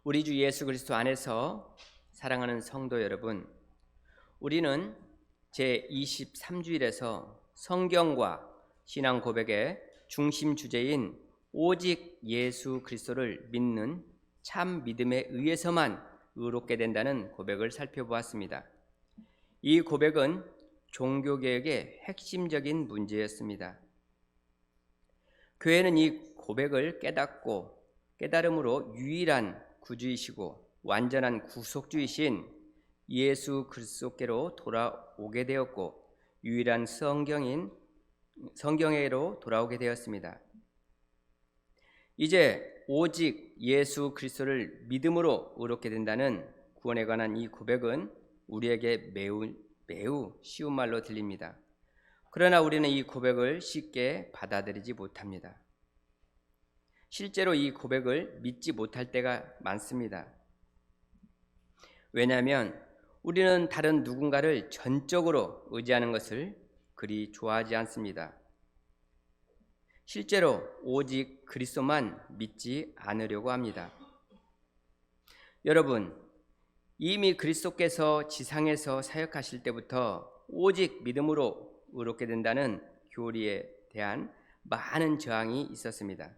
우리 주 예수 그리스도 안에서 사랑하는 성도 여러분, 우리는 제23주일에서 성경과 신앙 고백의 중심 주제인 오직 예수 그리스도를 믿는 참 믿음에 의해서만 의롭게 된다는 고백을 살펴보았습니다. 이 고백은 종교개혁의 핵심적인 문제였습니다. 교회는 이 고백을 깨닫고 깨달음으로 유일한 구주이시고 완전한 구속주이신 예수 그리스도께로 돌아오게 되었고 유일한 성경에로 돌아오게 되었습니다. 이제 오직 예수 그리스도를 믿음으로 의롭게 된다는 구원에 관한 이 고백은 우리에게 매우 쉬운 말로 들립니다. 그러나 우리는 이 고백을 쉽게 받아들이지 못합니다. 실제로 이 고백을 믿지 못할 때가 많습니다. 왜냐하면 우리는 다른 누군가를 전적으로 의지하는 것을 그리 좋아하지 않습니다. 실제로 오직 그리스도만 믿지 않으려고 합니다. 여러분, 이미 그리스도께서 지상에서 사역하실 때부터 오직 믿음으로 의롭게 된다는 교리에 대한 많은 저항이 있었습니다.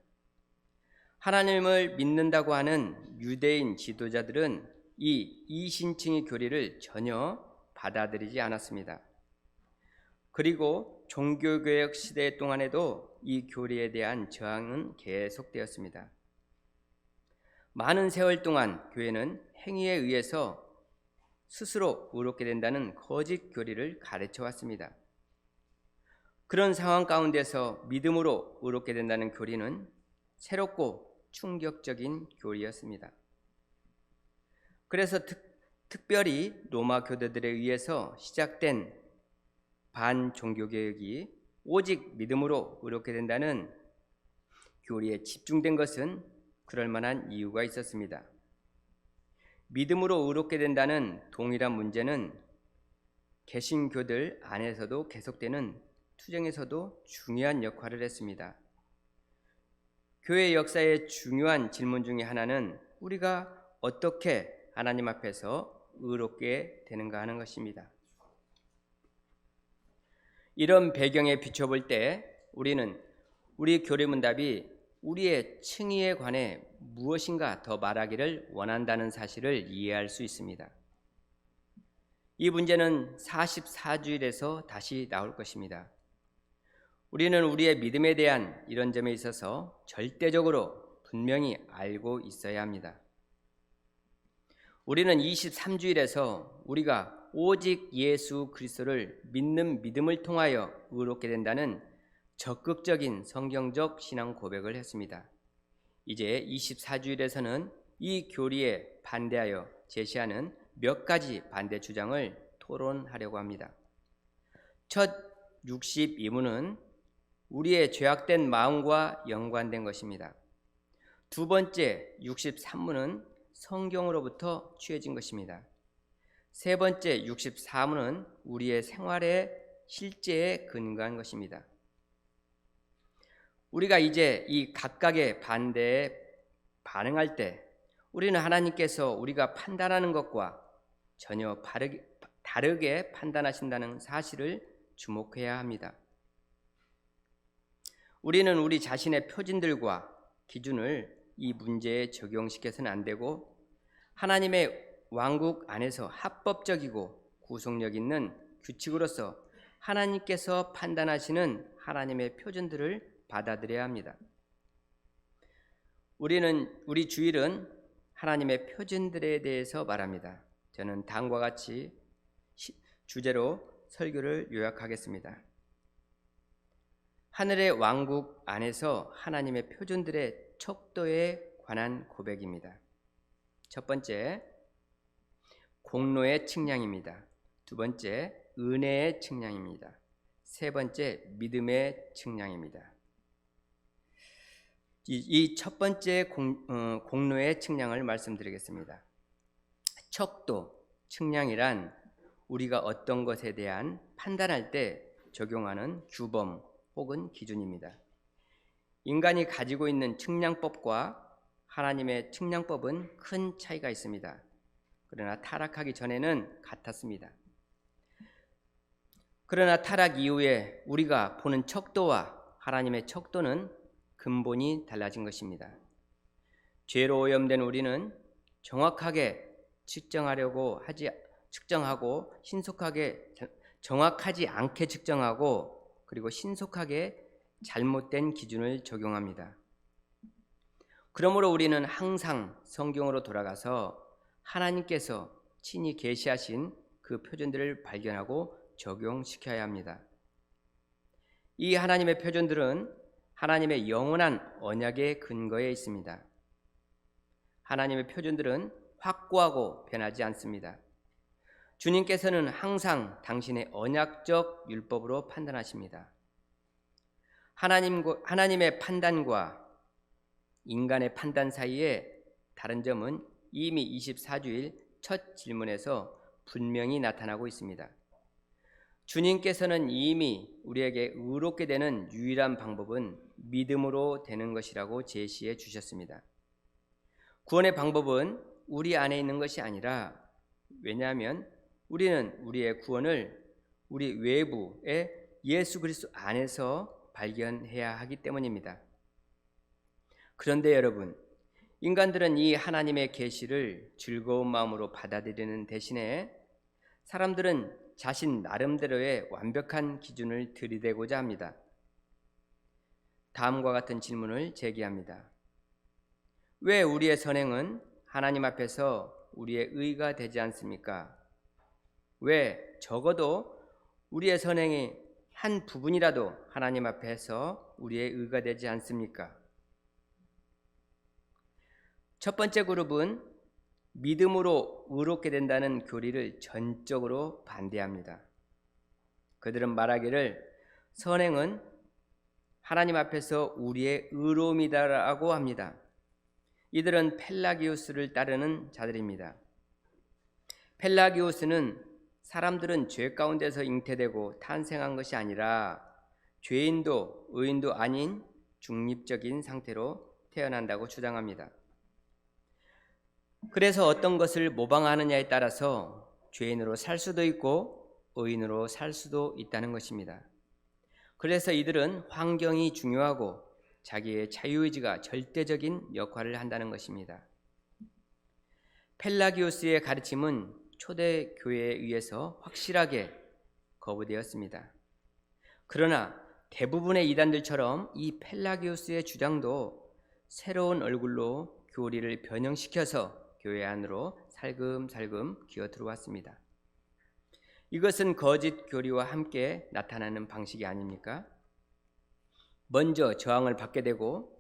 하나님을 믿는다고 하는 유대인 지도자들은 이 이신칭의 교리를 전혀 받아들이지 않았습니다. 그리고 종교개혁 시대 동안에도 이 교리에 대한 저항은 계속되었습니다. 많은 세월 동안 교회는 행위에 의해서 스스로 의롭게 된다는 거짓 교리를 가르쳐 왔습니다. 그런 상황 가운데서 믿음으로 의롭게 된다는 교리는 새롭고 충격적인 교리였습니다. 그래서 특별히 로마 교도들에 의해서 시작된 반종교개혁이 오직 믿음으로 의롭게 된다는 교리에 집중된 것은 그럴 만한 이유가 있었습니다. 믿음으로 의롭게 된다는 동일한 문제는 개신교들 안에서도 계속되는 투쟁에서도 중요한 역할을 했습니다. 교회 역사의 중요한 질문 중에 하나는 우리가 어떻게 하나님 앞에서 의롭게 되는가 하는 것입니다. 이런 배경에 비춰볼 때 우리는 우리 교리문답이 우리의 칭의에 관해 무엇인가 더 말하기를 원한다는 사실을 이해할 수 있습니다. 이 문제는 44주일에서 다시 나올 것입니다. 우리는 우리의 믿음에 대한 이런 점에 있어서 절대적으로 분명히 알고 있어야 합니다. 우리는 23주일에서 우리가 오직 예수 그리스도를 믿는 믿음을 통하여 의롭게 된다는 적극적인 성경적 신앙 고백을 했습니다. 이제 24주일에서는 이 교리에 반대하여 제시하는 몇 가지 반대 주장을 토론하려고 합니다. 첫 62문은 우리의 죄악된 마음과 연관된 것입니다. 두 번째 63문은 성경으로부터 취해진 것입니다. 세 번째 64문은 우리의 생활의 실제에 근거한 것입니다. 우리가 이제 이 각각의 반대에 반응할 때 우리는 하나님께서 우리가 판단하는 것과 전혀 다르게 판단하신다는 사실을 주목해야 합니다. 우리는 우리 자신의 표준들과 기준을 이 문제에 적용시켜서는 안 되고 하나님의 왕국 안에서 합법적이고 구속력 있는 규칙으로서 하나님께서 판단하시는 하나님의 표준들을 받아들여야 합니다. 우리 주일은 하나님의 표준들에 대해서 말합니다. 저는 다음과 같이 주제로 설교를 요약하겠습니다. 하늘의 왕국 안에서 하나님의 표준들의 척도에 관한 고백입니다. 첫 번째, 공로의 측량입니다. 두 번째, 은혜의 측량입니다. 세 번째, 믿음의 측량입니다. 이 첫 번째 공로의 측량을 말씀드리겠습니다. 척도, 측량이란 우리가 어떤 것에 대한 판단할 때 적용하는 규범 혹은 기준입니다. 인간이 가지고 있는 측량법과 하나님의 측량법은 큰 차이가 있습니다. 그러나 타락하기 전에는 같았습니다. 그러나 타락 이후에 우리가 보는 척도와 하나님의 척도는 근본이 달라진 것입니다. 죄로 오염된 우리는 정확하게 측정하고 신속하게 정확하지 않게 측정하고 그리고 신속하게 잘못된 기준을 적용합니다. 그러므로 우리는 항상 성경으로 돌아가서 하나님께서 친히 계시하신 그 표준들을 발견하고 적용시켜야 합니다. 이 하나님의 표준들은 하나님의 영원한 언약의 근거에 있습니다. 하나님의 표준들은 확고하고 변하지 않습니다. 주님께서는 항상 당신의 언약적 율법으로 판단하십니다. 하나님의 판단과 인간의 판단 사이에 다른 점은 이미 24주일 첫 질문에서 분명히 나타나고 있습니다. 주님께서는 이미 우리에게 의롭게 되는 유일한 방법은 믿음으로 되는 것이라고 제시해 주셨습니다. 구원의 방법은 우리 안에 있는 것이 아니라, 왜냐하면 우리는 우리의 구원을 우리 외부의 예수 그리스도 안에서 발견해야 하기 때문입니다. 그런데 여러분, 인간들은 이 하나님의 계시를 즐거운 마음으로 받아들이는 대신에 사람들은 자신 나름대로의 완벽한 기준을 들이대고자 합니다. 다음과 같은 질문을 제기합니다. 왜 우리의 선행은 하나님 앞에서 우리의 의가 되지 않습니까? 왜 적어도 우리의 선행의 한 부분이라도 하나님 앞에서 우리의 의가 되지 않습니까? 첫 번째 그룹은 믿음으로 의롭게 된다는 교리를 전적으로 반대합니다. 그들은 말하기를 선행은 하나님 앞에서 우리의 의로움이다라고 합니다. 이들은 펠라기우스를 따르는 자들입니다. 펠라기우스는 사람들은 죄 가운데서 잉태되고 탄생한 것이 아니라 죄인도 의인도 아닌 중립적인 상태로 태어난다고 주장합니다. 그래서 어떤 것을 모방하느냐에 따라서 죄인으로 살 수도 있고 의인으로 살 수도 있다는 것입니다. 그래서 이들은 환경이 중요하고 자기의 자유의지가 절대적인 역할을 한다는 것입니다. 펠라기우스의 가르침은 초대 교회에 의해서 확실하게 거부되었습니다. 그러나 대부분의 이단들처럼 이 펠라기우스의 주장도 새로운 얼굴로 교리를 변형시켜서 교회 안으로 살금살금 기어 들어왔습니다. 이것은 거짓 교리와 함께 나타나는 방식이 아닙니까? 먼저 저항을 받게 되고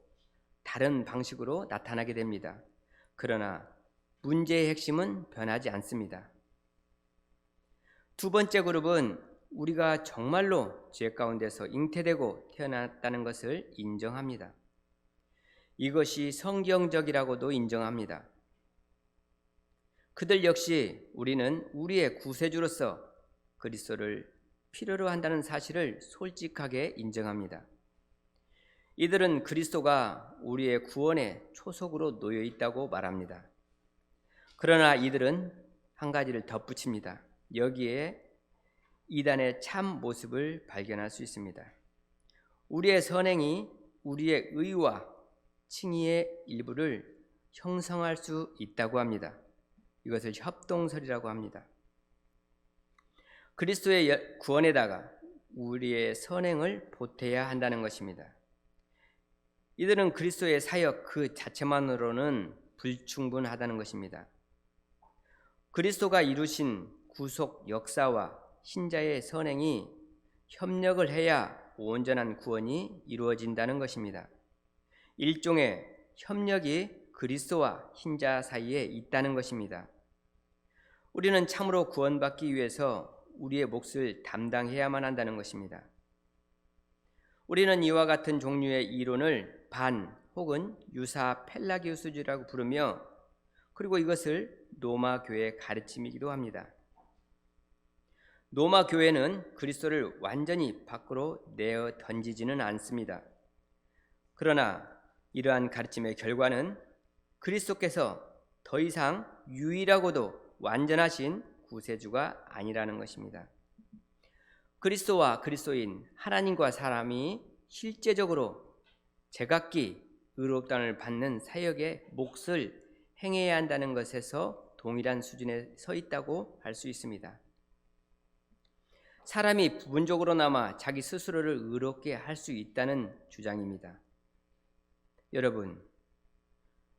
다른 방식으로 나타나게 됩니다. 그러나 문제의 핵심은 변하지 않습니다. 두 번째 그룹은 우리가 정말로 죄 가운데서 잉태되고 태어났다는 것을 인정합니다. 이것이 성경적이라고도 인정합니다. 그들 역시 우리는 우리의 구세주로서 그리스도를 필요로 한다는 사실을 솔직하게 인정합니다. 이들은 그리스도가 우리의 구원의 초석으로 놓여 있다고 말합니다. 그러나 이들은 한 가지를 덧붙입니다. 여기에 이단의 참 모습을 발견할 수 있습니다. 우리의 선행이 우리의 의와 칭의의 일부를 형성할 수 있다고 합니다. 이것을 협동설이라고 합니다. 그리스도의 구원에다가 우리의 선행을 보태야 한다는 것입니다. 이들은 그리스도의 사역 그 자체만으로는 불충분하다는 것입니다. 그리스도가 이루신 구속 역사와 신자의 선행이 협력을 해야 온전한 구원이 이루어진다는 것입니다. 일종의 협력이 그리스도와 신자 사이에 있다는 것입니다. 우리는 참으로 구원받기 위해서 우리의 몫을 담당해야만 한다는 것입니다. 우리는 이와 같은 종류의 이론을 반 혹은 유사 펠라기우스주의라고 부르며 그리고 이것을 로마 교회의 가르침이기도 합니다. 로마 교회는 그리스도를 완전히 밖으로 내어 던지지는 않습니다. 그러나 이러한 가르침의 결과는 그리스도께서 더 이상 유일하고도 완전하신 구세주가 아니라는 것입니다. 그리스도와 그리스도인 하나님과 사람이 실제적으로 제각기 의롭다함을 받는 사역의 몫을 행해야 한다는 것에서 동일한 수준에 서 있다고 할 수 있습니다. 사람이 부분적으로나마 자기 스스로를 의롭게 할 수 있다는 주장입니다. 여러분,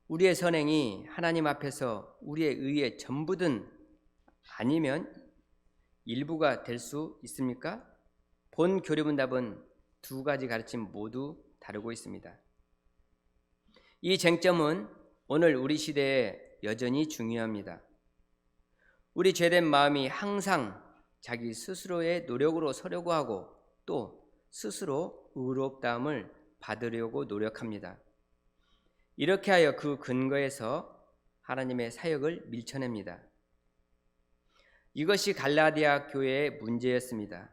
우리의 선행이 하나님 앞에서 우리의 의의 전부든 아니면 일부가 될 수 있습니까? 본 교리문답은 두 가지 가르침 모두 다루고 있습니다. 이 쟁점은 오늘 우리 시대에 여전히 중요합니다. 우리 죄된 마음이 항상 자기 스스로의 노력으로 서려고 하고 또 스스로 의롭다함을 받으려고 노력합니다. 이렇게 하여 그 근거에서 하나님의 사역을 밀쳐냅니다. 이것이 갈라디아 교회의 문제였습니다.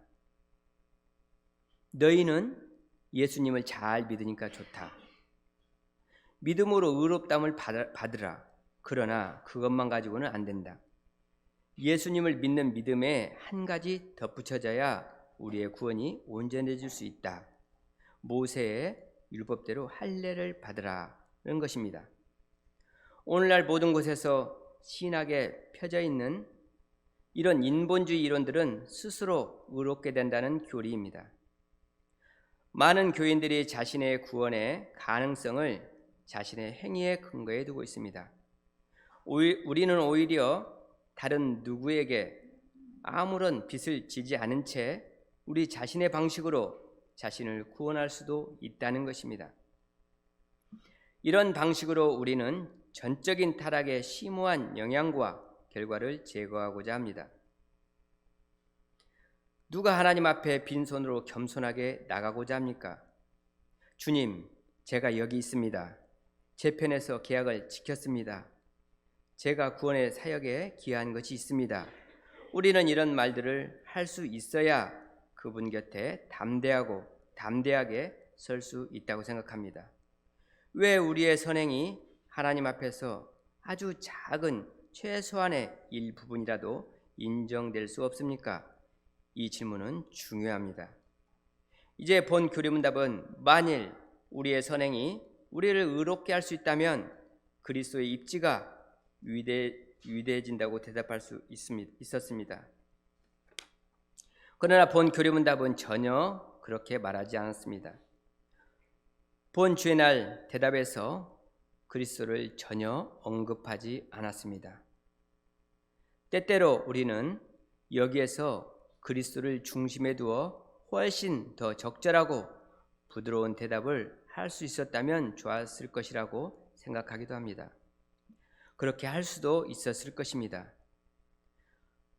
너희는 예수님을 잘 믿으니까 좋다. 믿음으로 의롭다함을 받으라. 그러나 그것만 가지고는 안 된다. 예수님을 믿는 믿음에 한 가지 덧붙여져야 우리의 구원이 온전해질 수 있다. 모세의 율법대로 할례를 받으라는 것입니다. 오늘날 모든 곳에서 신학에 펴져 있는 이런 인본주의 이론들은 스스로 의롭게 된다는 교리입니다. 많은 교인들이 자신의 구원의 가능성을 자신의 행위에 근거해 두고 있습니다. 우리는 오히려 다른 누구에게 아무런 빚을 지지 않은 채 우리 자신의 방식으로 자신을 구원할 수도 있다는 것입니다. 이런 방식으로 우리는 전적인 타락의 심오한 영향과 결과를 제거하고자 합니다. 누가 하나님 앞에 빈손으로 겸손하게 나가고자 합니까? 주님, 제가 여기 있습니다. 제 편에서 계약을 지켰습니다. 제가 구원의 사역에 기여한 것이 있습니다. 우리는 이런 말들을 할 수 있어야 그분 곁에 담대하게 설 수 있다고 생각합니다. 왜 우리의 선행이 하나님 앞에서 아주 작은 최소한의 일부분이라도 인정될 수 없습니까? 이 질문은 중요합니다. 이제 본 교리문답은 만일 우리의 선행이 우리를 의롭게 할 수 있다면 그리스도의 입지가 위대해진다고 대답할 수 있었습니다. 그러나 본 교리문답은 전혀 그렇게 말하지 않았습니다. 본 주의 날 대답에서 그리스도를 전혀 언급하지 않았습니다. 때때로 우리는 여기에서 그리스도를 중심에 두어 훨씬 더 적절하고 부드러운 대답을 할 수 있었다면 좋았을 것이라고 생각하기도 합니다. 그렇게 할 수도 있었을 것입니다.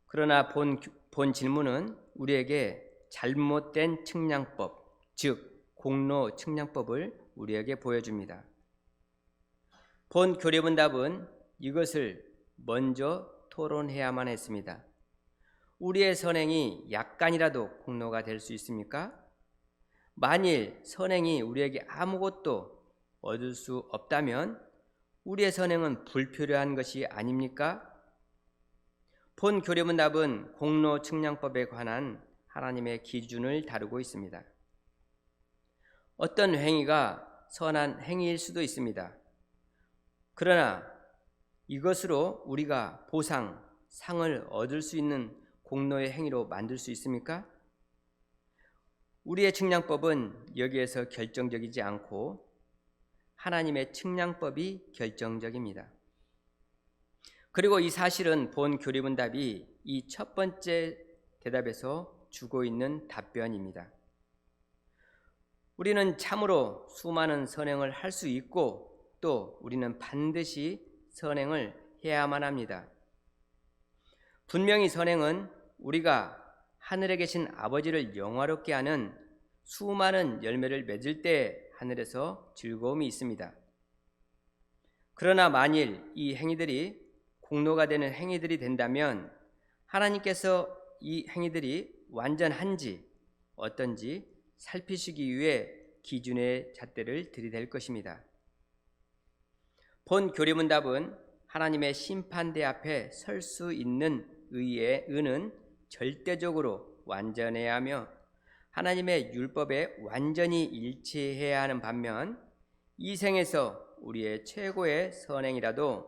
그러나 본 질문은 우리에게 잘못된 측량법, 즉 공로 측량법을 우리에게 보여줍니다. 본 교리문답은 이것을 먼저 토론해야만 했습니다. 우리의 선행이 약간이라도 공로가 될 수 있습니까? 만일 선행이 우리에게 아무것도 얻을 수 없다면 우리의 선행은 불필요한 것이 아닙니까? 본 교리문답은 공로 측량법에 관한 하나님의 기준을 다루고 있습니다. 어떤 행위가 선한 행위일 수도 있습니다. 그러나 이것으로 우리가 보상, 상을 얻을 수 있는 공로의 행위로 만들 수 있습니까? 우리의 측량법은 여기에서 결정적이지 않고 하나님의 측량법이 결정적입니다. 그리고 이 사실은 본 교리문답이 이 첫 번째 대답에서 주고 있는 답변입니다. 우리는 참으로 수많은 선행을 할 수 있고 또 우리는 반드시 선행을 해야만 합니다. 분명히 선행은 우리가 하늘에 계신 아버지를 영화롭게 하는 수많은 열매를 맺을 때 하늘에서 즐거움이 있습니다. 그러나 만일 이 행위들이 공로가 되는 행위들이 된다면 하나님께서 이 행위들이 완전한지 어떤지 살피시기 위해 기준의 잣대를 들이댈 것입니다. 본 교리문답은 하나님의 심판대 앞에 설 수 있는 의는 절대적으로 완전해야 하며 하나님의 율법에 완전히 일치해야 하는 반면 이 생에서 우리의 최고의 선행이라도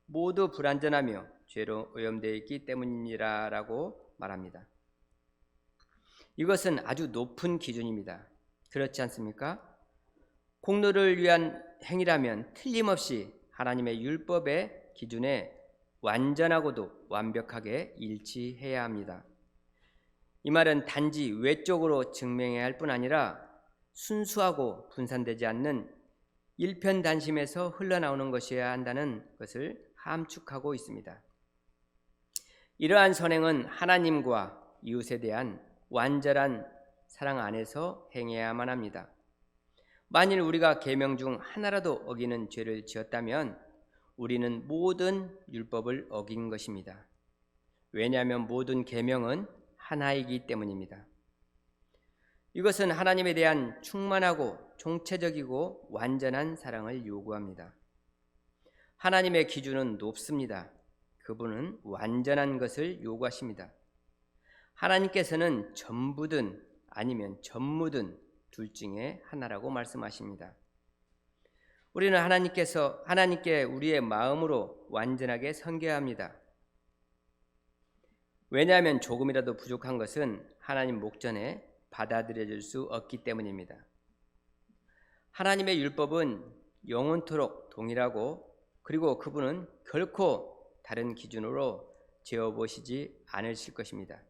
모두 불완전하며 죄로 오염되어 있기 때문이라고 말합니다. 이것은 아주 높은 기준입니다. 그렇지 않습니까? 공로를 위한 행위라면 틀림없이 하나님의 율법의 기준에 완전하고도 완벽하게 일치해야 합니다. 이 말은 단지 외적으로 증명해야 할 뿐 아니라 순수하고 분산되지 않는 일편단심에서 흘러나오는 것이어야 한다는 것을 함축하고 있습니다. 이러한 선행은 하나님과 이웃에 대한 완전한 사랑 안에서 행해야만 합니다. 만일 우리가 계명 중 하나라도 어기는 죄를 지었다면 우리는 모든 율법을 어긴 것입니다. 왜냐하면 모든 계명은 하나이기 때문입니다. 이것은 하나님에 대한 충만하고 총체적이고 완전한 사랑을 요구합니다. 하나님의 기준은 높습니다. 그분은 완전한 것을 요구하십니다. 하나님께서는 전부든 아니면 전무든 둘 중에 하나라고 말씀하십니다. 우리는 하나님께 우리의 마음으로 완전하게 섬겨야 합니다. 왜냐하면 조금이라도 부족한 것은 하나님 목전에 받아들여질 수 없기 때문입니다. 하나님의 율법은 영원토록 동일하고 그리고 그분은 결코 다른 기준으로 재어보시지 않으실 것입니다.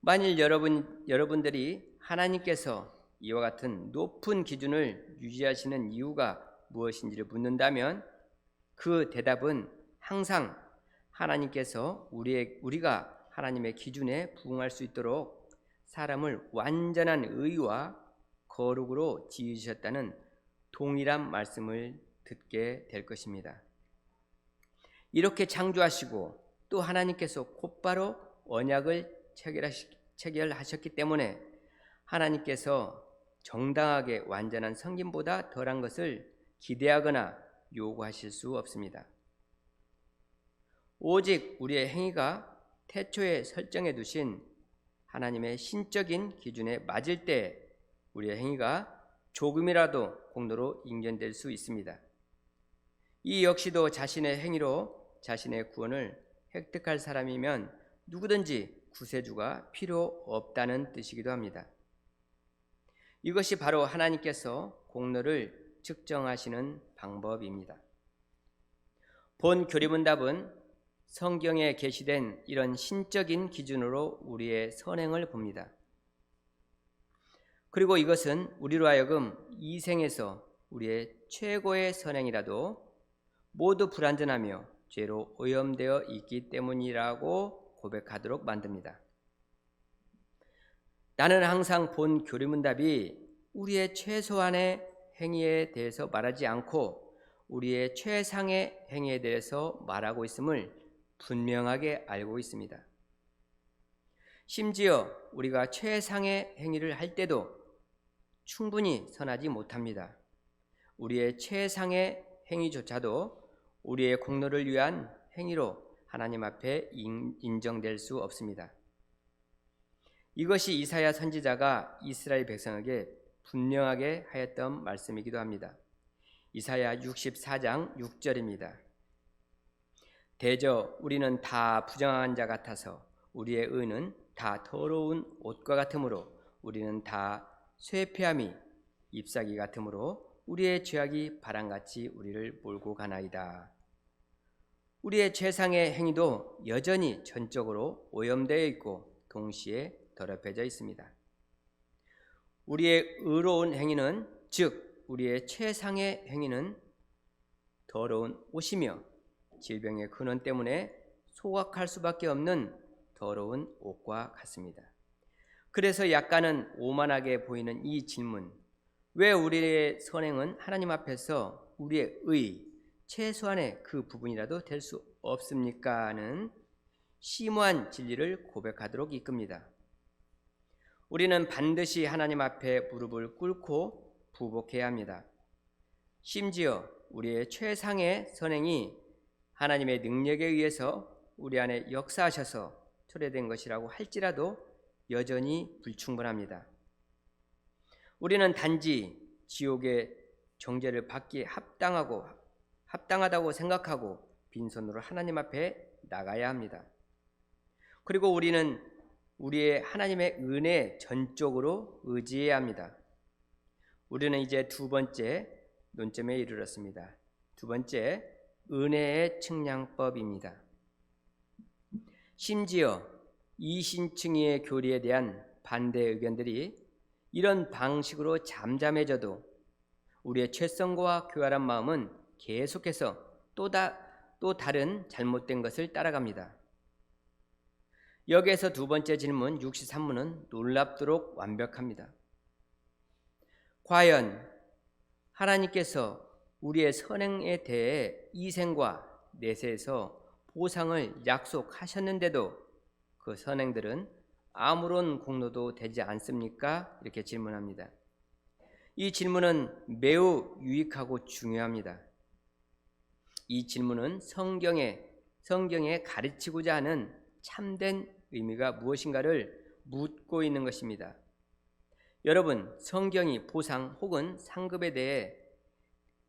만일 여러분들이 하나님께서 이와 같은 높은 기준을 유지하시는 이유가 무엇인지를 묻는다면 그 대답은 항상 하나님께서 우리가 하나님의 기준에 부응할 수 있도록 사람을 완전한 의와 거룩으로 지으셨다는 동일한 말씀을 듣게 될 것입니다. 이렇게 창조하시고 또 하나님께서 곧바로 언약을 체결하셨기 때문에 하나님께서 정당하게 완전한 성김보다 덜한 것을 기대하거나 요구하실 수 없습니다. 오직 우리의 행위가 태초에 설정해 두신 하나님의 신적인 기준에 맞을 때 우리의 행위가 조금이라도 공로로 인정될 수 있습니다. 이 역시도 자신의 행위로 자신의 구원을 획득할 사람이면 누구든지 구세주가 필요 없다는 뜻이기도 합니다. 이것이 바로 하나님께서 공로를 측정하시는 방법입니다. 본 교리문답은 성경에 게시된 이런 신적인 기준으로 우리의 선행을 봅니다. 그리고 이것은 우리로 하여금 이 생에서 우리의 최고의 선행이라도 모두 불완전하며 죄로 오염되어 있기 때문이라고 고백하도록 만듭니다. 나는 항상 본 교리문답이 우리의 최소한의 행위에 대해서 말하지 않고 우리의 최상의 행위에 대해서 말하고 있음을 분명하게 알고 있습니다. 심지어 우리가 최상의 행위를 할 때도 충분히 선하지 못합니다. 우리의 최상의 행위조차도 우리의 공로를 위한 행위로 하나님 앞에 인정될 수 없습니다. 이것이 이사야 선지자가 이스라엘 백성에게 분명하게 하였던 말씀이기도 합니다. 이사야 64장 6절입니다. 대저 우리는 다 부정한 자 같아서 우리의 의는 다 더러운 옷과 같으므로 우리는 다 쇠폐함이 잎사귀 같으므로 우리의 죄악이 바람같이 우리를 몰고 가나이다. 우리의 최상의 행위도 여전히 전적으로 오염되어 있고 동시에 더럽혀져 있습니다. 우리의 의로운 행위는 즉 우리의 최상의 행위는 더러운 옷이며 질병의 근원 때문에 소각할 수밖에 없는 더러운 옷과 같습니다. 그래서 약간은 오만하게 보이는 이 질문, 왜 우리의 선행은 하나님 앞에서 우리의 의, 최소한의 그 부분이라도 될 수 없습니까? 하는 심오한 진리를 고백하도록 이끕니다. 우리는 반드시 하나님 앞에 무릎을 꿇고 부복해야 합니다. 심지어 우리의 최상의 선행이 하나님의 능력에 의해서 우리 안에 역사하셔서 초래된 것이라고 할지라도 여전히 불충분합니다. 우리는 단지 지옥의 정죄를 받기에 합당하다고 생각하고 빈손으로 하나님 앞에 나가야 합니다. 그리고 우리는 우리의 하나님의 은혜에 전적으로 의지해야 합니다. 우리는 이제 두 번째 논점에 이르렀습니다. 두 번째, 은혜의 측량법입니다. 심지어 이신층이의 교리에 대한 반대 의견들이 이런 방식으로 잠잠해져도 우리의 최성과 교활한 마음은 계속해서 또 다른 잘못된 것을 따라갑니다. 여기에서 두 번째 질문 63문은 놀랍도록 완벽합니다. 과연 하나님께서 우리의 선행에 대해 이생과 내세에서 보상을 약속하셨는데도 그 선행들은 아무런 공로도 되지 않습니까? 이렇게 질문합니다. 이 질문은 매우 유익하고 중요합니다. 이 질문은 성경에 가르치고자 하는 참된 의미가 무엇인가를 묻고 있는 것입니다. 여러분, 성경이 보상 혹은 상급에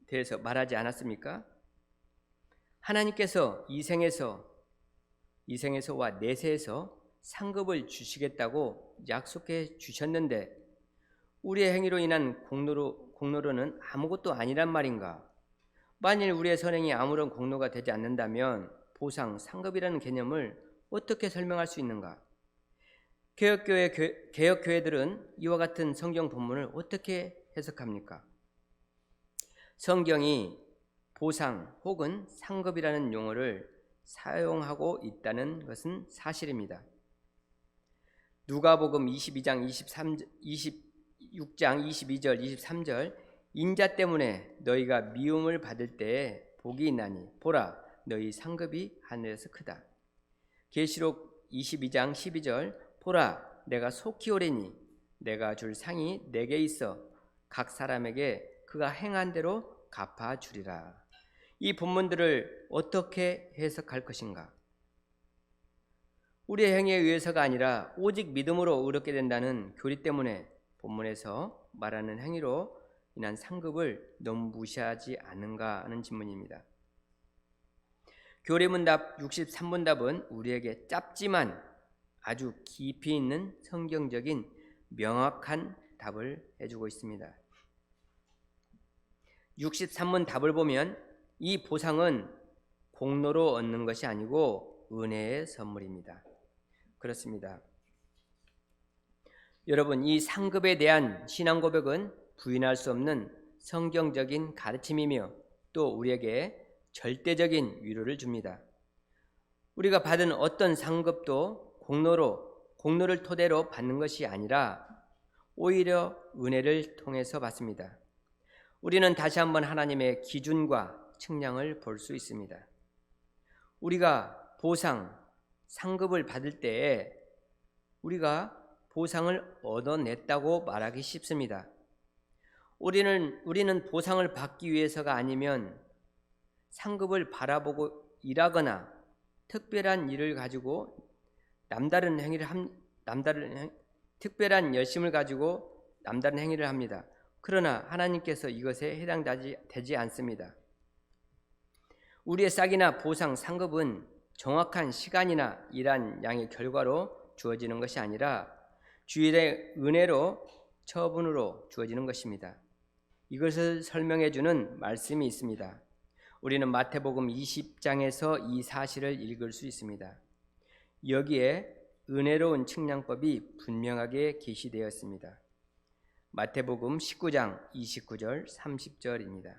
대해서 말하지 않았습니까? 하나님께서 이생에서와 내세에서 상급을 주시겠다고 약속해 주셨는데 우리의 행위로 인한 공로로는 아무것도 아니란 말인가? 만일 우리의 선행이 아무런 공로가 되지 않는다면 보상, 상급이라는 개념을 어떻게 설명할 수 있는가? 개혁교회들은 이와 같은 성경 본문을 어떻게 해석합니까? 성경이 보상 혹은 상급이라는 용어를 사용하고 있다는 것은 사실입니다. 누가복음 22장 26장 22절 23절 인자 때문에 너희가 미움을 받을 때에 복이 있나니 보라 너희 상급이 하늘에서 크다. 계시록 22장 12절 보라 내가 속히 오리니 내가 줄 상이 내게 있어 각 사람에게 그가 행한 대로 갚아 주리라. 이 본문들을 어떻게 해석할 것인가? 우리의 행위에 의해서가 아니라 오직 믿음으로 의롭게 된다는 교리 때문에 본문에서 말하는 행위로 인한 상급을 너무 무시하지 않은가 하는 질문입니다. 교리문답 63문답은 우리에게 짧지만 아주 깊이 있는 성경적인 명확한 답을 해주고 있습니다. 63문 답을 보면 이 보상은 공로로 얻는 것이 아니고 은혜의 선물입니다. 그렇습니다. 여러분, 이 상급에 대한 신앙 고백은 부인할 수 없는 성경적인 가르침이며 또 우리에게 절대적인 위로를 줍니다. 우리가 받은 어떤 상급도 공로를 토대로 받는 것이 아니라 오히려 은혜를 통해서 받습니다. 우리는 다시 한번 하나님의 기준과 측량을 볼 수 있습니다. 우리가 보상, 상급을 받을 때에 우리가 보상을 얻어냈다고 말하기 쉽습니다. 우리는 보상을 받기 위해서가 아니면 상급을 바라보고 일하거나 특별한 일을 가지고 특별한 열심을 가지고 남다른 행위를 합니다. 그러나 하나님께서 이것에 해당되지 않습니다. 우리의 싹이나 보상, 상급은 정확한 시간이나 일한 양의 결과로 주어지는 것이 아니라 주일의 은혜로 처분으로 주어지는 것입니다. 이것을 설명해 주는 말씀이 있습니다. 우리는 마태복음 20장에서 이 사실을 읽을 수 있습니다. 여기에 은혜로운 측량법이 분명하게 계시되었습니다. 마태복음 19장 29절 30절입니다.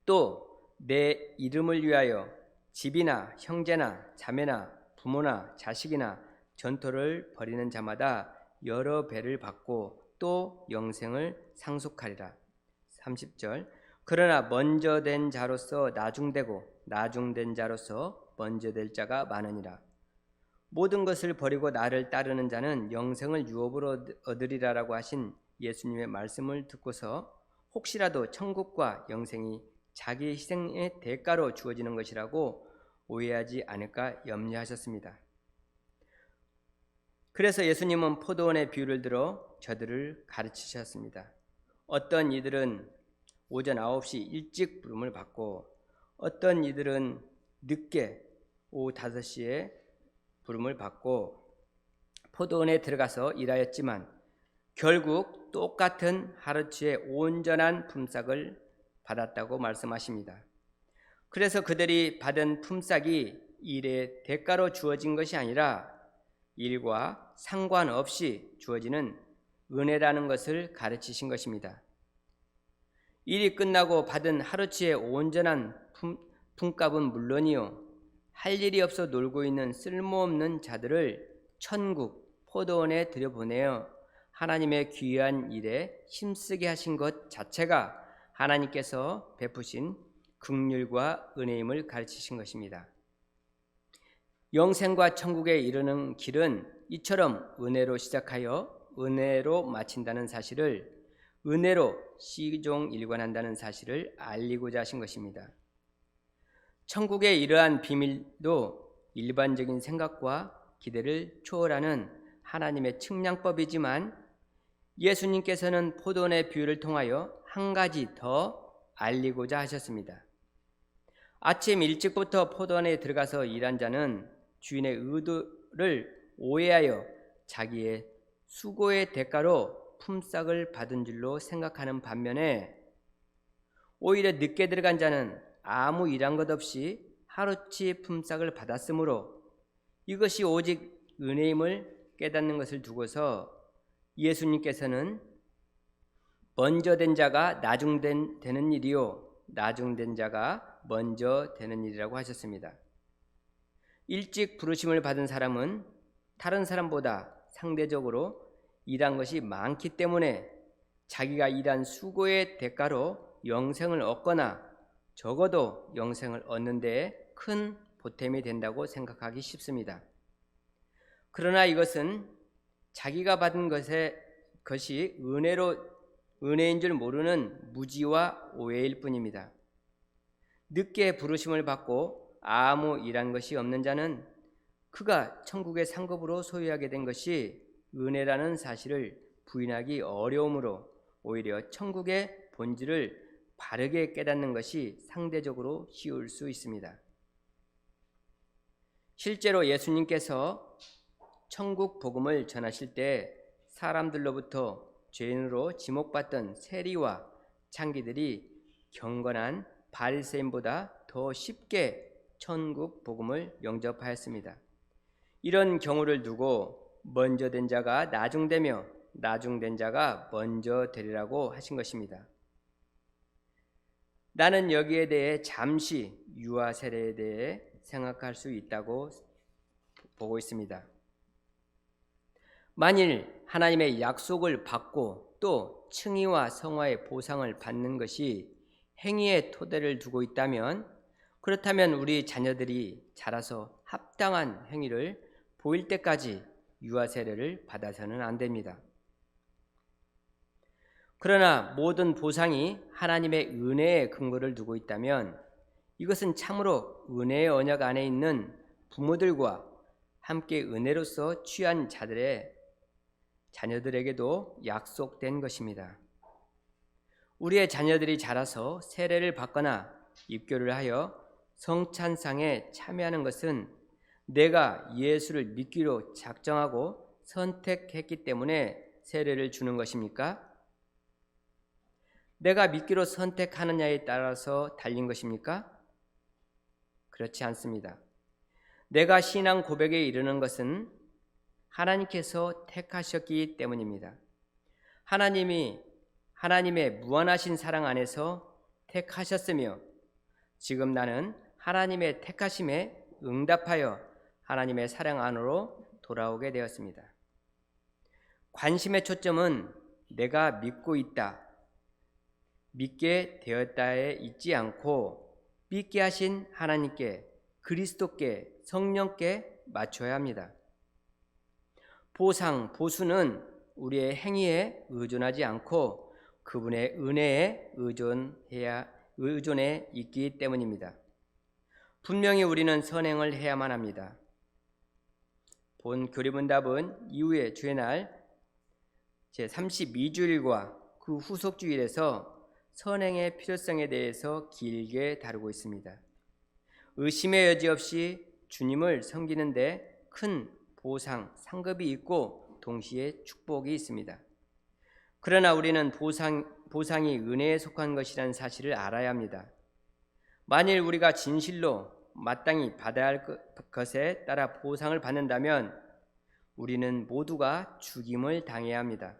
또 내 이름을 위하여 집이나 형제나 자매나 부모나 자식이나 전토를 벌이는 자마다 여러 배를 받고 또 영생을 상속하리라. 30절 그러나 먼저 된 자로서 나중되고 나중된 자로서 먼저 될 자가 많으니라. 모든 것을 버리고 나를 따르는 자는 영생을 유업으로 얻으리라라고 하신 예수님의 말씀을 듣고서 혹시라도 천국과 영생이 자기 희생의 대가로 주어지는 것이라고 오해하지 않을까 염려하셨습니다. 그래서 예수님은 포도원의 비유를 들어 저들을 가르치셨습니다. 어떤 이들은 오전 9시 일찍 부름을 받고 어떤 이들은 늦게 오후 5시에 부름을 받고 포도원에 들어가서 일하였지만 결국 똑같은 하루치의 온전한 품삯을 받았다고 말씀하십니다. 그래서 그들이 받은 품삯이 일의 대가로 주어진 것이 아니라 일과 상관없이 주어지는 은혜라는 것을 가르치신 것입니다. 일이 끝나고 받은 하루치의 온전한 품값은 물론이요, 할 일이 없어 놀고 있는 쓸모없는 자들을 천국 포도원에 들여보내어 하나님의 귀한 일에 힘쓰게 하신 것 자체가 하나님께서 베푸신 긍휼과 은혜임을 가르치신 것입니다. 영생과 천국에 이르는 길은 이처럼 은혜로 시작하여 은혜로 마친다는 사실을, 은혜로 시종일관한다는 사실을 알리고자 하신 것입니다. 천국의 이러한 비밀도 일반적인 생각과 기대를 초월하는 하나님의 측량법이지만 예수님께서는 포도원의 비유를 통하여 한 가지 더 알리고자 하셨습니다. 아침 일찍부터 포도원에 들어가서 일한 자는 주인의 의도를 오해하여 자기의 수고의 대가로 품삯을 받은 줄로 생각하는 반면에 오히려 늦게 들어간 자는 아무 일한 것 없이 하루치 품삯을 받았으므로 이것이 오직 은혜임을 깨닫는 것을 두고서 예수님께서는 먼저 된 자가 나중되는 일이요, 나중된 자가 먼저 되는 일이라고 하셨습니다. 일찍 부르심을 받은 사람은 다른 사람보다 상대적으로 일한 것이 많기 때문에 자기가 일한 수고의 대가로 영생을 얻거나 적어도 영생을 얻는 데에 큰 보탬이 된다고 생각하기 쉽습니다. 그러나 이것은 자기가 받은 것이 은혜인 줄 모르는 무지와 오해일 뿐입니다. 늦게 부르심을 받고 아무 일한 것이 없는 자는 그가 천국의 상급으로 소유하게 된 것이 은혜라는 사실을 부인하기 어려우므로 오히려 천국의 본질을 바르게 깨닫는 것이 상대적으로 쉬울 수 있습니다. 실제로 예수님께서 천국 복음을 전하실 때 사람들로부터 죄인으로 지목받던 세리와 창기들이 경건한 바리새인보다 더 쉽게 천국 복음을 영접하였습니다. 이런 경우를 두고 먼저 된 자가 나중되며 나중된 자가 먼저 되리라고 하신 것입니다. 나는 여기에 대해 잠시 유아 세례에 대해 생각할 수 있다고 보고 있습니다. 만일 하나님의 약속을 받고 또 칭의와 성화의 보상을 받는 것이 행위의 토대를 두고 있다면, 그렇다면 우리 자녀들이 자라서 합당한 행위를 보일 때까지 유아 세례를 받아서는 안 됩니다. 그러나 모든 보상이 하나님의 은혜에 근거를 두고 있다면 이것은 참으로 은혜의 언약 안에 있는 부모들과 함께 은혜로서 취한 자녀들에게도 약속된 것입니다. 우리의 자녀들이 자라서 세례를 받거나 입교를 하여 성찬상에 참여하는 것은 내가 예수를 믿기로 작정하고 선택했기 때문에 세례를 주는 것입니까? 내가 믿기로 선택하느냐에 따라서 달린 것입니까? 그렇지 않습니다. 내가 신앙 고백에 이르는 것은 하나님께서 택하셨기 때문입니다. 하나님의 무한하신 사랑 안에서 택하셨으며 지금 나는 하나님의 택하심에 응답하여 하나님의 사랑 안으로 돌아오게 되었습니다. 관심의 초점은 내가 믿고 있다, 믿게 되었다에 있지 않고 믿게 하신 하나님께, 그리스도께, 성령께 맞춰야 합니다. 보상, 보수는 우리의 행위에 의존하지 않고 그분의 은혜에 의존해 있기 때문입니다. 분명히 우리는 선행을 해야만 합니다. 본 교리문답은 이후에 주의날 제32주일과 그 후속 주일에서 선행의 필요성에 대해서 길게 다루고 있습니다. 의심의 여지 없이 주님을 섬기는데 큰 보상, 상급이 있고 동시에 축복이 있습니다. 그러나 우리는 보상이 은혜에 속한 것이라는 사실을 알아야 합니다. 만일 우리가 진실로 마땅히 받아야 할 것에 따라 보상을 받는다면 우리는 모두가 죽임을 당해야 합니다.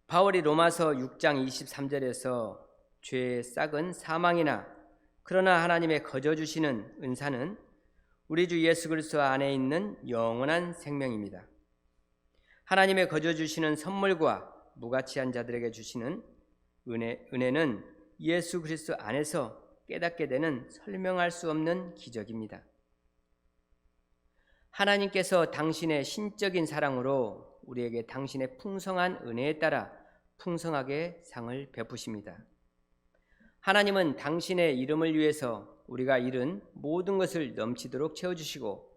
바울이 로마서 6장 23절에서 죄의 싹은 사망이나 그러나 하나님의 거저 주시는 은사는 우리 주 예수 그리스도 안에 있는 영원한 생명입니다. 하나님의 거저 주시는 선물과 무가치한 자들에게 주시는 은혜는 예수 그리스도 안에서 깨닫게 되는 설명할 수 없는 기적입니다. 하나님께서 당신의 신적인 사랑으로 우리에게 당신의 풍성한 은혜에 따라 풍성하게 상을 베푸십니다. 하나님은 당신의 이름을 위해서 우리가 잃은 모든 것을 넘치도록 채워주시고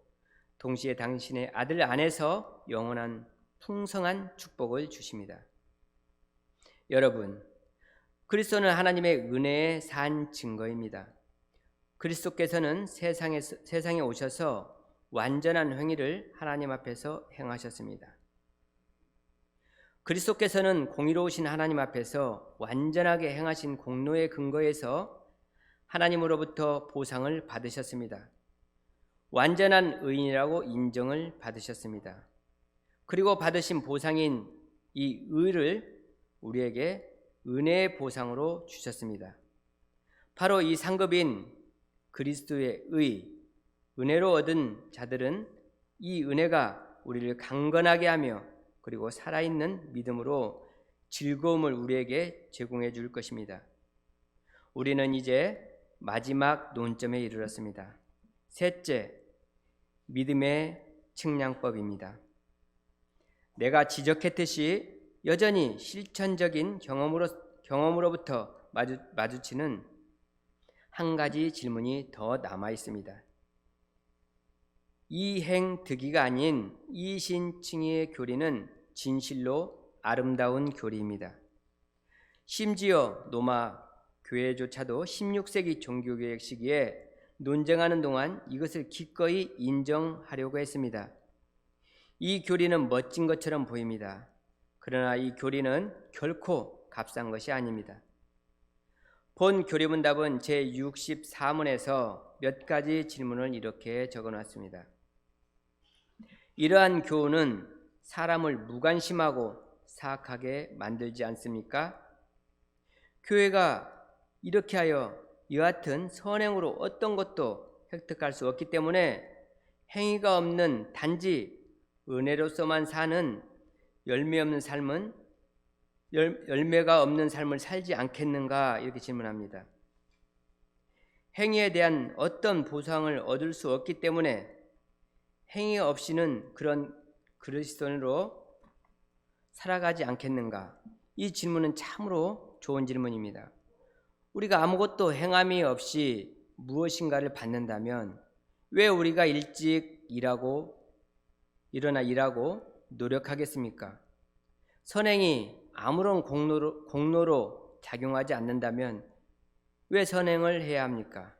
동시에 당신의 아들 안에서 영원한 풍성한 축복을 주십니다. 여러분, 그리스도는 하나님의 은혜의 산 증거입니다. 그리스도께서는 세상에 오셔서 완전한 행위를 하나님 앞에서 행하셨습니다. 그리스도께서는 공의로우신 하나님 앞에서 완전하게 행하신 공로의 근거에서 하나님으로부터 보상을 받으셨습니다. 완전한 의인이라고 인정을 받으셨습니다. 그리고 받으신 보상인 이 의를 우리에게 은혜의 보상으로 주셨습니다. 바로 이 상급인 그리스도의 은혜로 얻은 자들은 이 은혜가 우리를 강건하게 하며 그리고 살아있는 믿음으로 즐거움을 우리에게 제공해 줄 것입니다. 우리는 이제 마지막 논점에 이르렀습니다. 셋째, 믿음의 측량법입니다. 내가 지적했듯이 여전히 실천적인 경험으로부터 마주치는 한 가지 질문이 더 남아 있습니다. 이행득이가 아닌 이신칭의의 교리는 진실로 아름다운 교리입니다. 심지어 로마 교회조차도 16세기 종교개혁 시기에 논쟁하는 동안 이것을 기꺼이 인정하려고 했습니다. 이 교리는 멋진 것처럼 보입니다. 그러나 이 교리는 결코 값싼 것이 아닙니다. 본 교리문답은 제64문에서 몇 가지 질문을 이렇게 적어놨습니다. 이러한 교훈은 사람을 무관심하고 사악하게 만들지 않습니까? 교회가 이렇게 하여 여하튼 선행으로 어떤 것도 획득할 수 없기 때문에 행위가 없는 단지 은혜로서만 사는 열매가 없는 삶을 살지 않겠는가 이렇게 질문합니다. 행위에 대한 어떤 보상을 얻을 수 없기 때문에 행위 없이는 그런 그리스도인으로 살아가지 않겠는가? 이 질문은 참으로 좋은 질문입니다. 우리가 아무것도 행함이 없이 무엇인가를 받는다면 왜 우리가 일찍 일어나 일하고 노력하겠습니까? 선행이 아무런 공로로 작용하지 않는다면 왜 선행을 해야 합니까?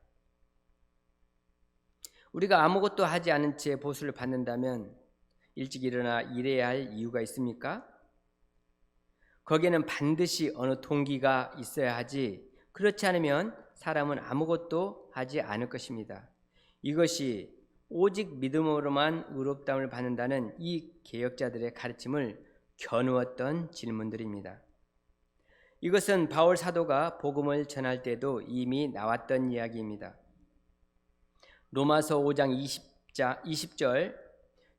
우리가 아무것도 하지 않은 채 보수를 받는다면 일찍 일어나 일해야 할 이유가 있습니까? 거기에는 반드시 어느 동기가 있어야 하지, 그렇지 않으면 사람은 아무것도 하지 않을 것입니다. 이것이 오직 믿음으로만 의롭다함을 받는다는 이 개혁자들의 가르침을 겨누었던 질문들입니다. 이것은 바울 사도가 복음을 전할 때도 이미 나왔던 이야기입니다. 로마서 5장 20절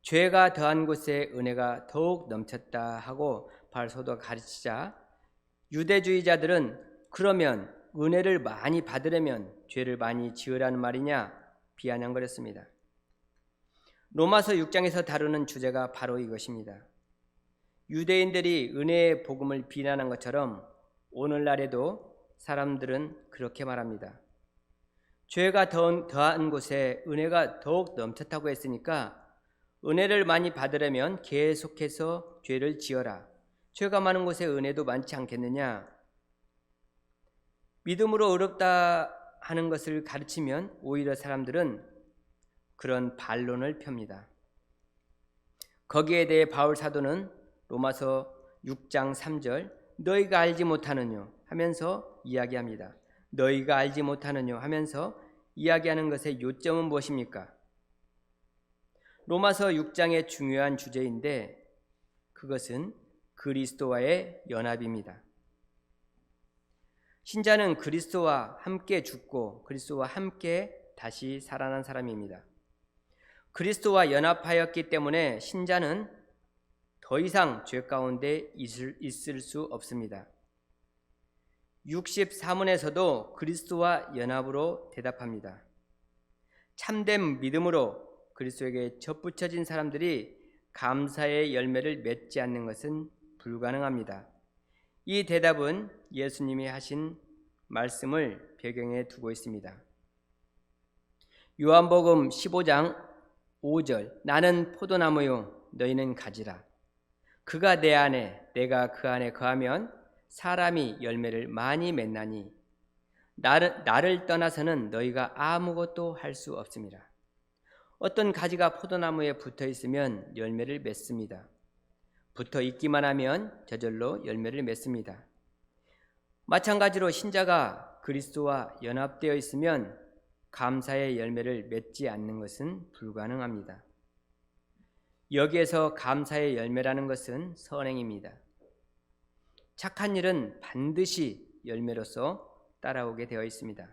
죄가 더한 곳에 은혜가 더욱 넘쳤다 하고 바울 사도가 가르치자 유대주의자들은 그러면 은혜를 많이 받으려면 죄를 많이 지으라는 말이냐 비아냥거렸습니다. 로마서 6장에서 다루는 주제가 바로 이것입니다. 유대인들이 은혜의 복음을 비난한 것처럼 오늘날에도 사람들은 그렇게 말합니다. 죄가 더한 곳에 은혜가 더욱 넘쳤다고 했으니까 은혜를 많이 받으려면 계속해서 죄를 지어라. 죄가 많은 곳에 은혜도 많지 않겠느냐? 믿음으로 어렵다 하는 것을 가르치면 오히려 사람들은 그런 반론을 펴니다. 거기에 대해 바울 사도는 로마서 6장 3절 너희가 알지 못하느뇨 하면서 이야기합니다. 너희가 알지 못하느뇨 하면서 이야기하는 것의 요점은 무엇입니까? 로마서 6장의 중요한 주제인데 그것은 그리스도와의 연합입니다. 신자는 그리스도와 함께 죽고 그리스도와 함께 다시 살아난 사람입니다. 그리스도와 연합하였기 때문에 신자는 더 이상 죄 가운데 있을 수 없습니다. 64문에서도 그리스도와 연합으로 대답합니다. 참된 믿음으로 그리스도에게 접붙여진 사람들이 감사의 열매를 맺지 않는 것은 불가능합니다. 이 대답은 예수님이 하신 말씀을 배경에 두고 있습니다. 요한복음 15장 5절 나는 포도나무요 너희는 가지라. 그가 내 안에 내가 그 안에 거하면 사람이 열매를 많이 맺나니 나를 떠나서는 너희가 아무것도 할 수 없습니다. 어떤 가지가 포도나무에 붙어 있으면 열매를 맺습니다. 붙어 있기만 하면 저절로 열매를 맺습니다. 마찬가지로 신자가 그리스도와 연합되어 있으면 감사의 열매를 맺지 않는 것은 불가능합니다. 여기에서 감사의 열매라는 것은 선행입니다. 착한 일은 반드시 열매로서 따라오게 되어 있습니다.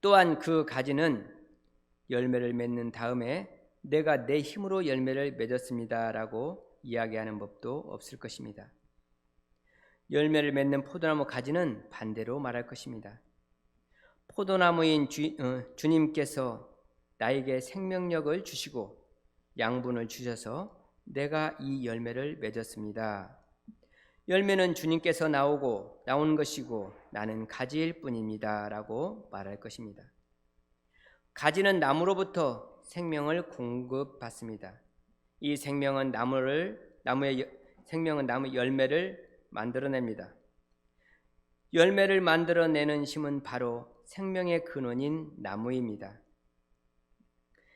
또한 그 가지는 열매를 맺는 다음에 내가 내 힘으로 열매를 맺었습니다 라고 이야기하는 법도 없을 것입니다. 열매를 맺는 포도나무 가지는 반대로 말할 것입니다. 포도나무인 주님께서 나에게 생명력을 주시고 양분을 주셔서 내가 이 열매를 맺었습니다. 열매는 주님께서 나온 것이고 나는 가지일 뿐입니다 라고 말할 것입니다. 가지는 나무로부터 생명을 공급받습니다. 이 생명은 나무 열매를 만들어냅니다. 열매를 만들어내는 힘은 바로 생명의 근원인 나무입니다.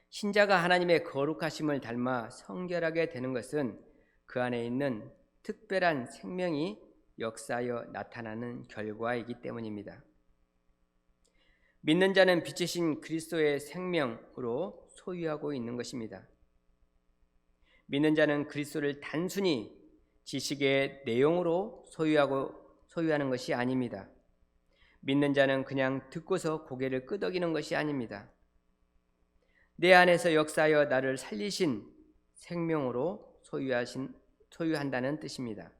신자가 하나님의 거룩하심을 닮아 성결하게 되는 것은 그 안에 있는 특별한 생명이 역사하여 나타나는 결과이기 때문입니다. 믿는 자는 빛이신 그리스도의 생명으로 소유하고 있는 것입니다. 믿는 자는 그리스도를 단순히 지식의 내용으로 소유하는 것이 아닙니다. 믿는 자는 그냥 듣고서 고개를 끄덕이는 것이 아닙니다. 내 안에서 역사하여 나를 살리신 생명으로 소유한다는 뜻입니다.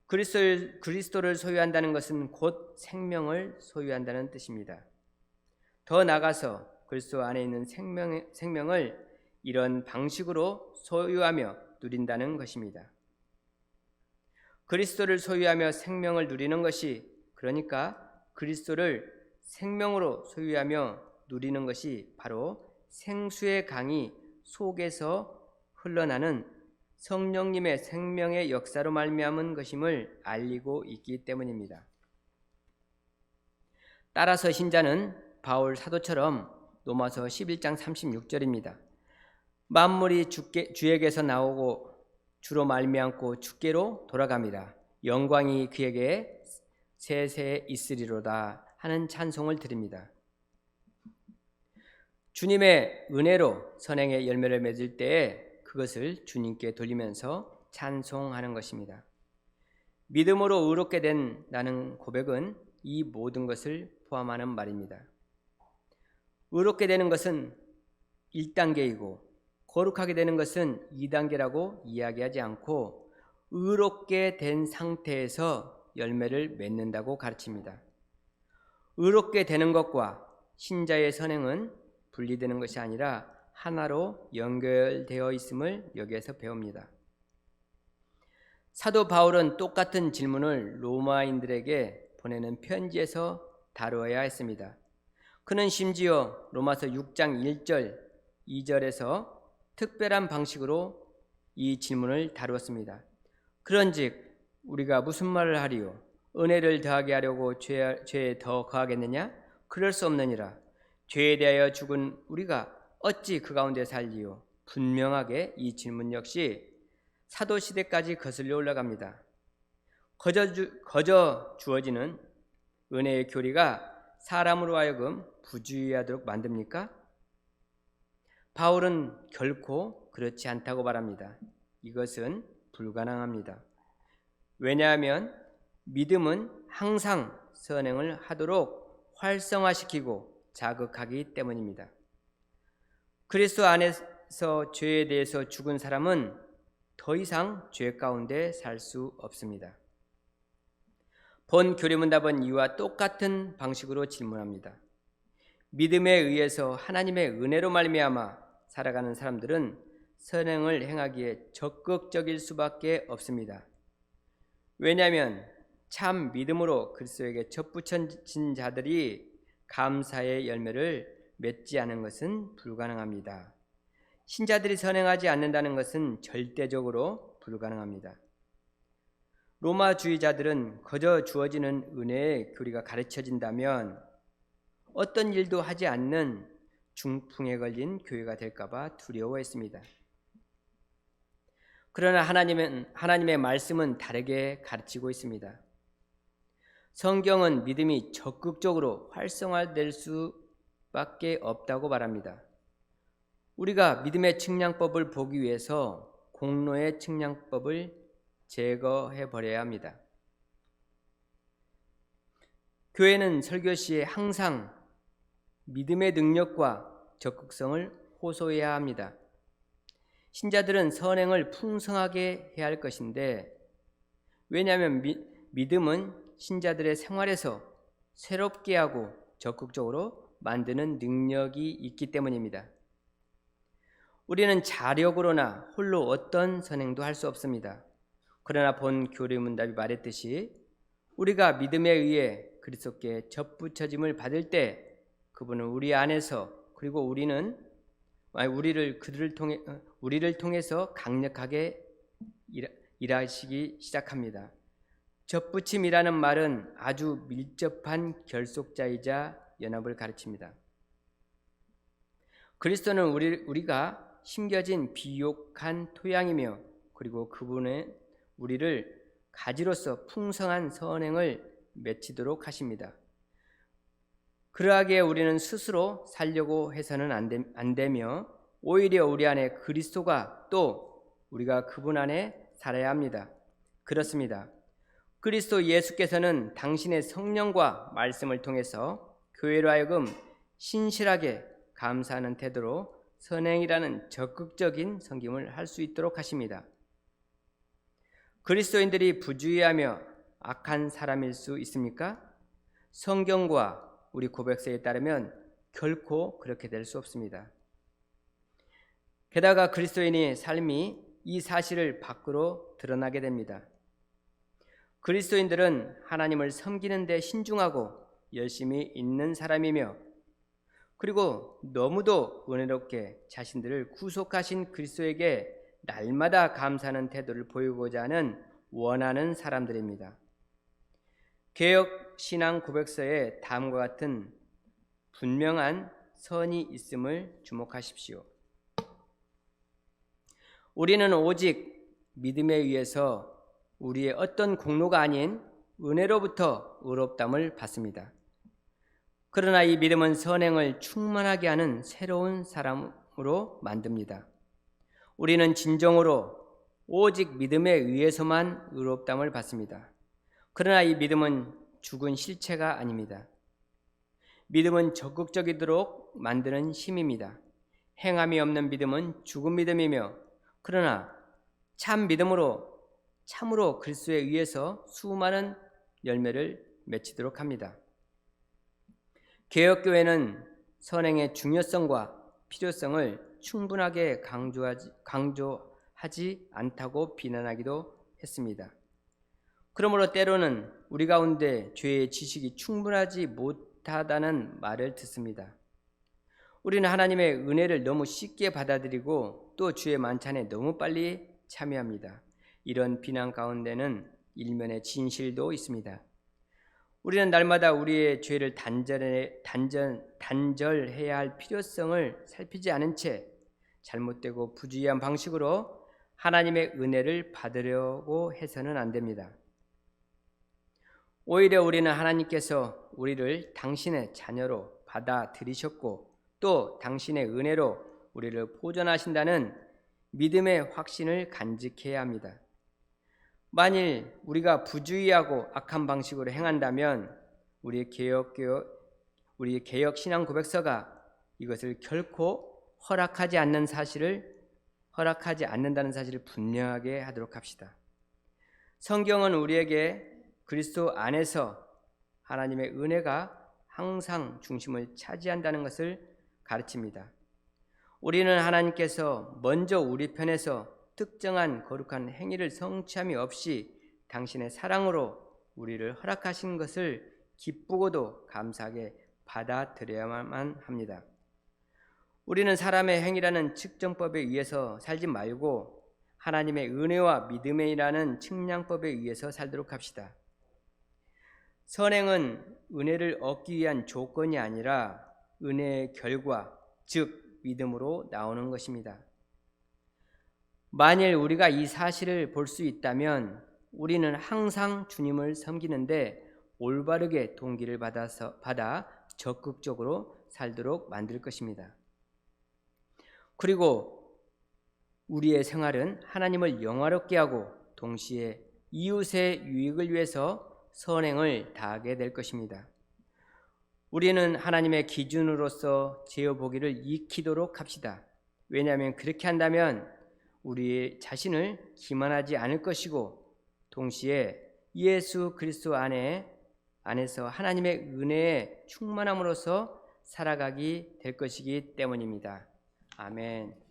그리스도를 소유한다는 것은 곧 생명을 소유한다는 뜻입니다. 더 나아가서 그리스도 안에 있는 생명을 이런 방식으로 소유하며 누린다는 것입니다. 그리스도를 소유하며 생명을 누리는 것이, 그러니까 그리스도를 생명으로 소유하며 누리는 것이 바로 생수의 강이 속에서 흘러나는 성령님의 생명의 역사로 말미암은 것임을 알리고 있기 때문입니다. 따라서 신자는 바울 사도처럼 로마서 11장 36절입니다. 만물이 주에게서 나오고 주로 말미암고 주께로 돌아갑니다. 영광이 그에게 세세 있으리로다 하는 찬송을 드립니다. 주님의 은혜로 선행의 열매를 맺을 때에 그것을 주님께 돌리면서 찬송하는 것입니다. 믿음으로 의롭게 된다는 고백은 이 모든 것을 포함하는 말입니다. 의롭게 되는 것은 1단계이고 거룩하게 되는 것은 2단계라고 이야기하지 않고 의롭게 된 상태에서 열매를 맺는다고 가르칩니다. 의롭게 되는 것과 신자의 선행은 분리되는 것이 아니라 하나로 연결되어 있음을 여기에서 배웁니다. 사도 바울은 똑같은 질문을 로마인들에게 보내는 편지에서 다루어야 했습니다. 그는 심지어 로마서 6장 1절, 2절에서 특별한 방식으로 이 질문을 다루었습니다. 그런즉 우리가 무슨 말을 하리요? 은혜를 더하게 하려고 죄에 더 거하겠느냐? 그럴 수 없느니라. 죄에 대하여 죽은 우리가 어찌 그 가운데 살리요? 분명하게 이 질문 역시 사도 시대까지 거슬려 올라갑니다. 거저 주어지는 은혜의 교리가 사람으로 하여금 부주의하도록 만듭니까? 바울은 결코 그렇지 않다고 말합니다. 이것은 불가능합니다. 왜냐하면 믿음은 항상 선행을 하도록 활성화시키고 자극하기 때문입니다. 그리스도 안에서 죄에 대해서 죽은 사람은 더 이상 죄 가운데 살 수 없습니다. 본 교리문답은 이와 똑같은 방식으로 질문합니다. 믿음에 의해서 하나님의 은혜로 말미암아 살아가는 사람들은 선행을 행하기에 적극적일 수밖에 없습니다. 왜냐하면 참 믿음으로 그리스도에게 접붙여진 자들이 감사의 열매를 맺지 않은 것은 불가능합니다. 신자들이 선행하지 않는다는 것은 절대적으로 불가능합니다. 로마주의자들은 거저 주어지는 은혜의 교리가 가르쳐진다면 어떤 일도 하지 않는 중풍에 걸린 교회가 될까봐 두려워했습니다. 그러나 하나님의 말씀은 다르게 가르치고 있습니다. 성경은 믿음이 적극적으로 활성화될 수밖에 없다고 말합니다. 우리가 믿음의 측량법을 보기 위해서 공로의 측량법을 제거해 버려야 합니다. 교회는 설교 시에 항상 믿음의 능력과 적극성을 호소해야 합니다. 신자들은 선행을 풍성하게 해야 할 것인데, 왜냐하면 믿음은 신자들의 생활에서 새롭게 하고 적극적으로 만드는 능력이 있기 때문입니다. 우리는 자력으로나 홀로 어떤 선행도 할 수 없습니다. 그러나 본 교리문답이 말했듯이 우리가 믿음에 의해 그리스도께 접붙여짐을 받을 때 그분은 우리 안에서 그리고 우리를 통해서 강력하게 일하시기 시작합니다. 접붙임이라는 말은 아주 밀접한 결속자이자 연합을 가르칩니다. 그리스도는 우리가 심겨진 비옥한 토양이며 그리고 그분은 우리를 가지로서 풍성한 선행을 맺히도록 하십니다. 그러하기에 우리는 스스로 살려고 해서는 안 되며 오히려 우리 안에 그리스도가 또 우리가 그분 안에 살아야 합니다. 그렇습니다. 그리스도 예수께서는 당신의 성령과 말씀을 통해서 교회로 하여금 신실하게 감사하는 태도로 선행이라는 적극적인 섬김을 할 수 있도록 하십니다. 그리스도인들이 부주의하며 악한 사람일 수 있습니까? 성경과 우리 고백서에 따르면 결코 그렇게 될 수 없습니다. 게다가 그리스도인의 삶이 이 사실을 밖으로 드러나게 됩니다. 그리스도인들은 하나님을 섬기는 데 신중하고 열심히 있는 사람이며 그리고 너무도 은혜롭게 자신들을 구속하신 그리스도에게 날마다 감사하는 태도를 보이고자 하는 원하는 사람들입니다. 개역 신앙 고백서에 다음과 같은 분명한 선이 있음을 주목하십시오. 우리는 오직 믿음에 의해서 우리의 어떤 공로가 아닌 은혜로부터 의롭다함을 받습니다. 그러나 이 믿음은 선행을 충만하게 하는 새로운 사람으로 만듭니다. 우리는 진정으로 오직 믿음에 의해서만 의롭다함을 받습니다. 그러나 이 믿음은 죽은 실체가 아닙니다. 믿음은 적극적이도록 만드는 힘입니다. 행함이 없는 믿음은 죽은 믿음이며 그러나 참 믿음으로 참으로 그리스도에 의해서 수많은 열매를 맺히도록 합니다. 개혁교회는 선행의 중요성과 필요성을 충분하게 강조하지 않다고 비난하기도 했습니다. 그러므로 때로는 우리 가운데 죄의 지식이 충분하지 못하다는 말을 듣습니다. 우리는 하나님의 은혜를 너무 쉽게 받아들이고 또 주의 만찬에 너무 빨리 참여합니다. 이런 비난 가운데는 일면의 진실도 있습니다. 우리는 날마다 우리의 죄를 단절해야 할 필요성을 살피지 않은 채 잘못되고 부주의한 방식으로 하나님의 은혜를 받으려고 해서는 안 됩니다. 오히려 우리는 하나님께서 우리를 당신의 자녀로 받아들이셨고 또 당신의 은혜로 우리를 보존하신다는 믿음의 확신을 간직해야 합니다. 만일 우리가 부주의하고 악한 방식으로 행한다면 우리의 개혁 신앙 고백서가 이것을 결코 허락하지 않는다는 사실을 분명하게 하도록 합시다. 성경은 우리에게 그리스도 안에서 하나님의 은혜가 항상 중심을 차지한다는 것을 가르칩니다. 우리는 하나님께서 먼저 우리 편에서 특정한 거룩한 행위를 성취함이 없이 당신의 사랑으로 우리를 허락하신 것을 기쁘고도 감사하게 받아들여야만 합니다. 우리는 사람의 행위라는 측정법에 의해서 살지 말고 하나님의 은혜와 믿음이라는 측량법에 의해서 살도록 합시다. 선행은 은혜를 얻기 위한 조건이 아니라 은혜의 결과, 즉 믿음으로 나오는 것입니다. 만일 우리가 이 사실을 볼 수 있다면 우리는 항상 주님을 섬기는데 올바르게 동기를 받아 적극적으로 살도록 만들 것입니다. 그리고 우리의 생활은 하나님을 영화롭게 하고 동시에 이웃의 유익을 위해서 선행을 다하게 될 것입니다. 우리는 하나님의 기준으로서 제어보기를 익히도록 합시다. 왜냐하면 그렇게 한다면 우리 자신을 기만하지 않을 것이고 동시에 예수 그리스도 안에서 하나님의 은혜에 충만함으로써 살아가게 될 것이기 때문입니다. 아멘.